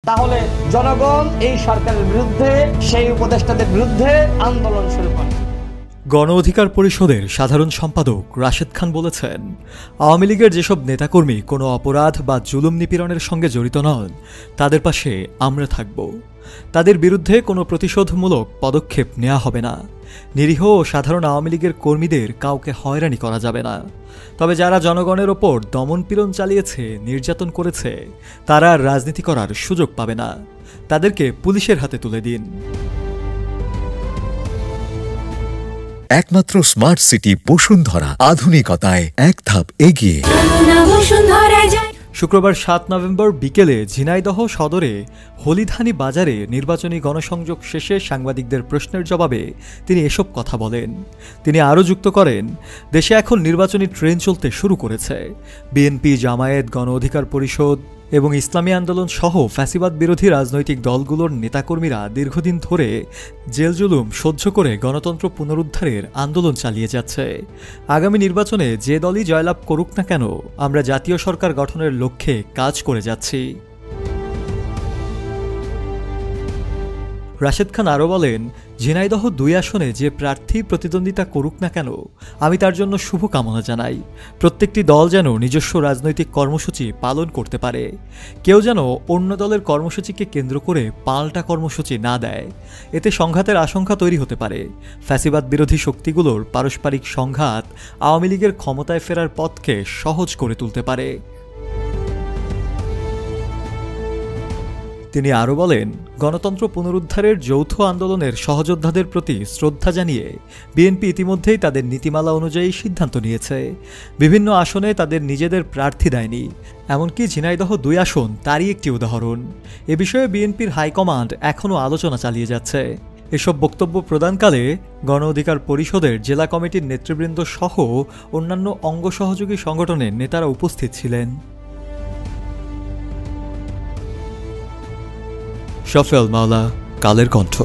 তাহলে জনগণ এই সরকারের বিরুদ্ধে, সেই উপদেষ্টাদের বিরুদ্ধে আন্দোলন শুরু করে। গণ অধিকার পরিষদের সাধারণ সম্পাদক রাশেদ খান বলেছেন, আওয়ামী লীগের যেসব নেতাকর্মী কোনো অপরাধ বা জুলুম নিপীড়নের সঙ্গে জড়িত নন, তাদের পাশে আমরা থাকব। তাদের বিরুদ্ধে কোনো প্রতিশোধমূলক পদক্ষেপ নেওয়া হবে না। নিরীহ ও সাধারণ আওয়ামী লীগের কর্মীদের কাউকে হয়রানি করা যাবে না। তবে যারা জনগণের ওপর দমনপীড়ন চালিয়েছে, নির্যাতন করেছে, তারা আর রাজনীতি করার সুযোগ পাবে না। তাদেরকে পুলিশের হাতে তুলে দিন। একমাত্র স্মার্ট সিটি বসুন্ধরা, আধুনিকতায় এক ধাপ এগিয়ে। শুক্রবার ৭ নভেম্বর বিকেলে ঝিনাইদহ সদরে হলিধানি বাজারে নির্বাচনী গণসংযোগ শেষে সাংবাদিকদের প্রশ্নের জবাবে তিনি এসব কথা বলেন। তিনি আরও যুক্ত করেন, দেশে এখন নির্বাচনী ট্রেন চলতে শুরু করেছে। বিএনপি, জামায়াত, গণ অধিকার পরিষদ এবং ইসলামী আন্দোলন সহ ফ্যাসিবাদ বিরোধী রাজনৈতিক দলগুলোর নেতাকর্মীরা দীর্ঘদিন ধরে জেল জুলুম সহ্য করে গণতন্ত্র পুনরুদ্ধারের আন্দোলন চালিয়ে যাচ্ছে। আগামী নির্বাচনে যে দলই জয়লাভ করুক না কেন, আমরা জাতীয় সরকার গঠনের লক্ষ্যে কাজ করে যাচ্ছি। রাশেদ খান আরও বলেন, ঝিনাইদহ ২ আসনে যে প্রার্থী প্রতিদ্বন্দ্বিতা করুক না কেন, আমি তার জন্য শুভকামনা জানাই। প্রত্যেকটি দল যেন নিজস্ব রাজনৈতিক কর্মসূচি পালন করতে পারে। কেউ যেন অন্য দলের কর্মসূচিকে কেন্দ্র করে পাল্টা কর্মসূচি না দেয়। এতে সংঘাতের আশঙ্কা তৈরি হতে পারে। ফ্যাসিবাদ বিরোধী শক্তিগুলোর পারস্পরিক সংঘাত আওয়ামী লীগের ক্ষমতায় ফেরার পথকে সহজ করে তুলতে পারে। তিনি আরও বলেন, গণতন্ত্র পুনরুদ্ধারের যৌথ আন্দোলনের সহযোদ্ধাদের প্রতি শ্রদ্ধা জানিয়ে বিএনপি ইতিমধ্যেই তাদের নীতিমালা অনুযায়ী সিদ্ধান্ত নিয়েছে। বিভিন্ন আসনে তাদের নিজেদের প্রার্থী দেয়নি, এমনকি ঝিনাইদহ ২ আসন তারই একটি উদাহরণ। এ বিষয়ে বিএনপির হাইকমান্ড এখনও আলোচনা চালিয়ে যাচ্ছে। এসব বক্তব্য প্রদানকালে গণ অধিকার পরিষদের জেলা কমিটির নেতৃবৃন্দ সহ অন্যান্য অঙ্গ সহযোগী সংগঠনের নেতারা উপস্থিত ছিলেন। শফেল মাওলা, কালের কণ্ঠ।